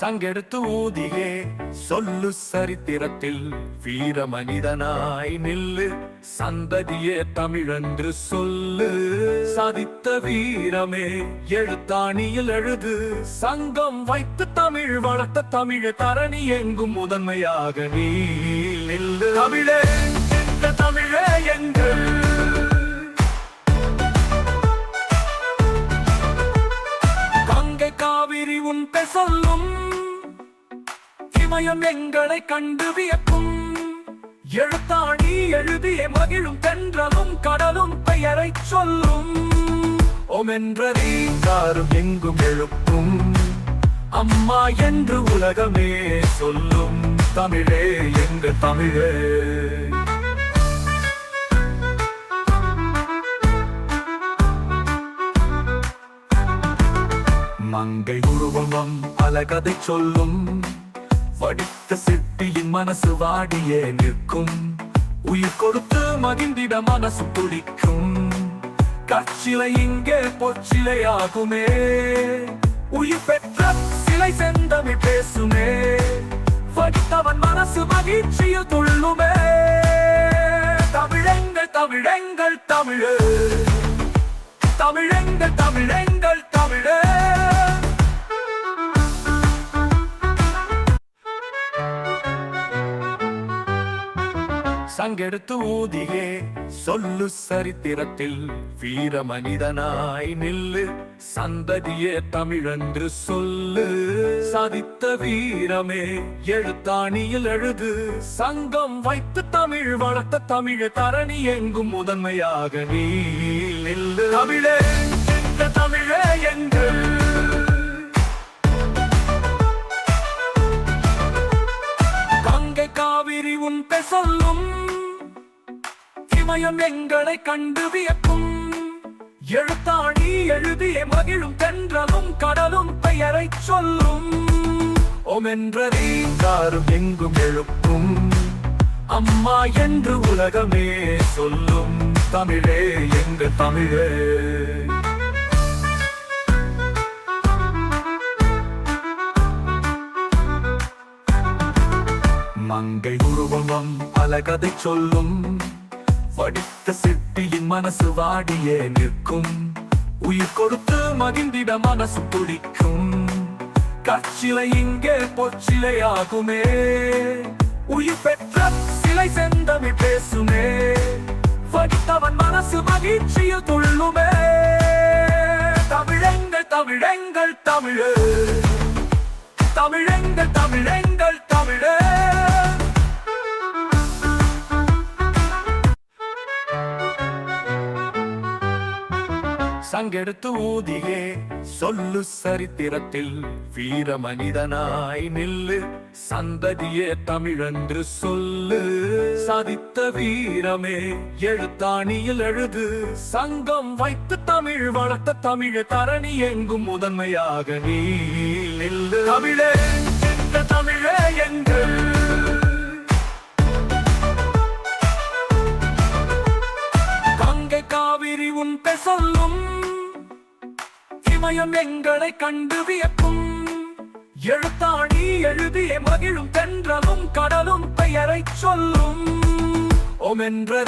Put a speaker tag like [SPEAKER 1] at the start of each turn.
[SPEAKER 1] சங்கெடுத்து ஊதியே சொல்லு சரித்திரத்தில் வீர மனிதனாய் நில்லு, சந்ததியே தமிழென்று சொல்லு. சாதித்த வீரமே எழுத்தாணியில் எழுது, சங்கம் வைத்து தமிழ் வளர்த்த தமிழ் தரணி எங்கும் முதன்மையாக நீ நில்லு. தமிழே இந்த தமிழே எங்கள் கங்கை காவிரி உன் சொல்லும், இமயம் எங்களை கண்டு வியக்கும். எழுத்தாணி எழுதிய மகிழும் தென்றலும் கடலும் பெயரை சொல்லும். ஓமென்ற ரீங்காரும் எங்கும் எழுப்பும், அம்மா என்று உலகமே சொல்லும். தமிழே எங்கள் தமிழே. மங்கை உருவம் பல கதை சொல்லும், வடித்த சிட்டியின் மனசு வாடியே நிற்கும். உயிர் கொடுத்து மகிழ்ந்திட மனசு துடிக்கும். கற்சிலை இங்கே பொற்சிலையாகுமே, உயிர் பெற்ற சிலை செந்தமிழ் பேசுமே. வடித்தவன் மனசு மகிழ்ச்சியில் துள்ளுமே. தமிழெங்கள் தமிழெங்கள் தமிழே, தமிழெங்கள் தமிழெங்கள் தமிழே. சங்கெடுத்து ஊதியே சொல்லு சரித்திரத்தில் வீர மனிதனாய் நில்லு, சந்ததியே தமிழென்று சொல்லு. சாதித்த வீரமே எழுத்தாணியில் எழுது, சங்கம் வைத்து தமிழ் வளர்த்த தமிழ் தரணி எங்கும் முதன்மையாக நீ நில்லு. தமிழே இந்த தமிழே எங்கள் கங்கை காவிரி உன் சொல்லும், இமயம் எங்களை கண்டு வியக்கும். எழுத்தாணி எழுதிய மகிழும் தென்றலும் கடலும் பெயரை சொல்லும். ஓமென்ற ரீங்காரும் எங்கும் எழுப்பும், அம்மா என்று உலகமே சொல்லும். தமிழே எங்கள் தமிழே. மங்கை உருவம் பல கதை சொல்லும், வடித்த சிட்டியின் மனசு வாடியே நிற்கும். உயிர் கொடுத்து மகிழ்ந்திட மனசு துடிக்கும். கற்சிலை இங்கே பொற்சிலையாகுமே, உயிர் பெற்ற சிலை செந்தமிழ் பேசுமே. வடித்தவன் மனசு மகிழ்ச்சியில் துள்ளுமே. தமிழெங்கள் தமிழெங்கள் தமிழே, தமிழெங்கள் தமிழெங்கள் தமிழே. சங்கெடுத்து ஊதியே சொல்லு சரித்திரத்தில் வீர மனிதனாய் நில்லு, சந்ததியே தமிழென்று சொல்லு. சாதித்த வீரமே எழுத்தாணியில் எழுது, சங்கம் வைத்து தமிழ் வளர்த்த தமிழ் தரணி எங்கும் முதன்மையாக நீ நில்லு. தமிழே இந்த தமிழே எங்கள் கங்கை காவிரி உன் சொல்லும், இமயம் எங்களை கண்டு வியக்கும். எழுத்தாணி எழுதிய மகிழும் தென்றலும் கடலும் பெயரை சொல்லும். ஓமென்ற